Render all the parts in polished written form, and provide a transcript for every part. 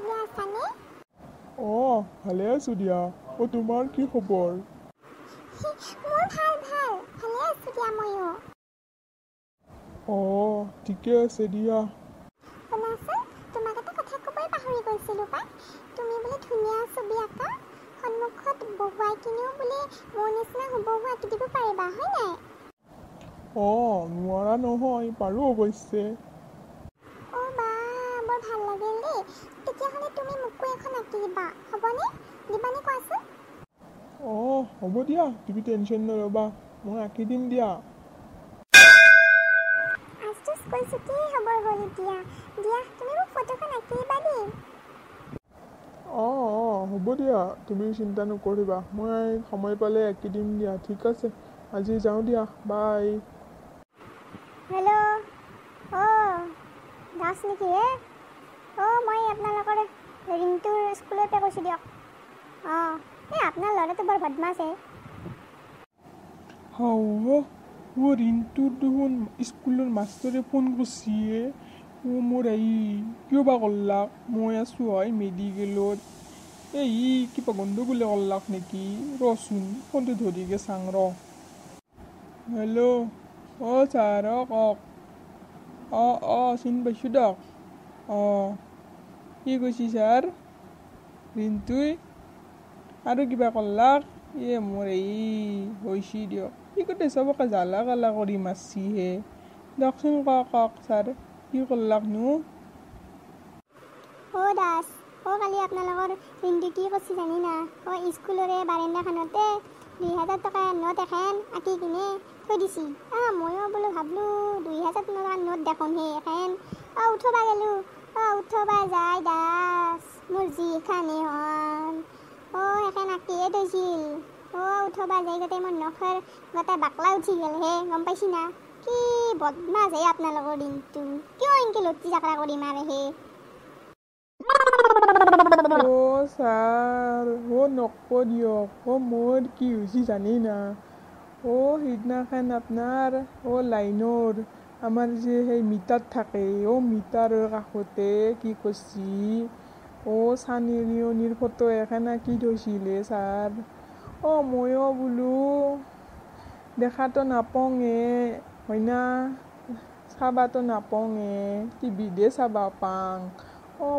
ভালে আছানে? ভালে আছোঁ দিয়া। তোমাৰ কি খবৰ? মোৰ ভাল ভালে আছোঁ দিয়া ময়ো। ঠিকে আছে দিয়া। শুনাচোন, তোমাক এটা কথা ক'বই পাহৰি গৈছিলোঁ পাই। তুমি বোলে ধুনীয়া ছবি আঁকা, সন্মুখত বহুৱাই কিনেও বোলে মোৰ নিচিনা হুবহু আঁকি দিব পাৰিবা, হয় নাই? নোৱাৰা নহয়, পাৰোঁ অৱশ্যে। বা বৰ ভাল লাগিল দেই। তেতিয়াহ'লে তুমি মোকো এখন আঁকি দিবা, হ'বনে? দিবানে কোৱাচোন? হ'ব দিয়া, তুমি টেনশ্যন নল'বা, মই আঁকি দিম দিয়া। আজিতো স্কুল ছুটিয়েই হ'বৰ হ'ল এতিয়া। দিয়া, তুমি মোক ফটোখন আঁকি দিবা দেই। হ'ব দিয়া, তুমি চিন্তা নকৰিবা, মই সময় পালে আঁকি দিম দিয়া। ঠিক আছে, আজি যাওঁ দিয়া, বাই। হেল্ল', দাস নেকি হে? মই আপোনালোকৰ ৰিণ্টুৰ স্কুলৰ পৰা কৈছোঁ দিয়ক। আপোনাৰ ল'ৰাটো বৰ বদমাছ ৰিণ্টুৰ দেখোন স্কুলৰ মাষ্টৰে ফোন কৰিছে। মোৰ কিয় বা কৰলাক? মই আছোঁ মেডিকেলত। কিবা গণ্ডগোলে কৰলাক নেকি? ৰচোন ফোনটো ধৰিকে চাং ৰ। হেল্ল', ছাৰ কওক। চিনি পাইছোঁ দিয়ক। কি কৈছে ছাৰ? ৰিণ্টুই আৰু কিবা কৰলাক? মোৰ হৈছে দিয়ক। কি গোটেই চবকে জ্বালা কালা কৰি মাৰছিহে। দিয়কচোন কওক ছাৰ, কি কৰলাকনো? দাস, কালি আপোনালোকৰ ৰিণ্টু কি কৰিছে জানি না? স্কুলৰে বাৰাণ্ডাখনতে 2000 টকা নোট এখন আঁকি কিনে থৈ দিছি। ময়ো বোলো ভাবলোঁ 2000 টকাৰ নোট দেখোন সেই এখন। উঠবা গেলোঁ, উঠবা যাই দাস মোৰ যিখানে হন। সেইখন আঁকিহে থৈছিল। উঠবা যাই গোটেই মোৰ নখৰ গোটেই বাকলা উঠি গ'ল হে, গম পাইছি না? কি বদমাছ হে আপোনালোকৰ ৰিণ্টু, কিয় এনেকে লটি জাকৰা কৰি মাৰে হে? ছাৰ নকব দিয়ক। মোৰ কি হৈছে জানি না? সিদিনাখন আপোনাৰ লাইনৰ আমাৰ যে সেই মিটাৰ থাকে, মিটাৰৰ কাষতে কি কৰছি, চানি লিয়নিৰ ফটো এখন আঁকি থৈছিলে ছাৰ। ময়ো বোলো দেখাতো নাপাওঁয়ে, হয় না? চাবাতো নাপাওঁয়ে, টিভিতহে চাবা পাং।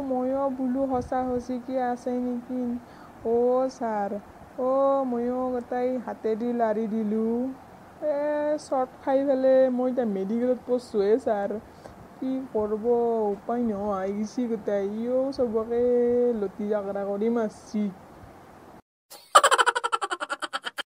ময়ো বোলো সঁচা সঁচিকে আছে নেকি? ছাৰ ময়ো গোটেই হাতেদি লাৰি দিলোঁ। শ্বৰ্ট খাই পেলাই মই এতিয়া মেডিকেলত পৰছোঁহে ছাৰ। কি কৰিব, উপায় নোহোৱা হৈ গৈছে গোটেই। চবকে লটি জাকৰা কৰি মাৰছি।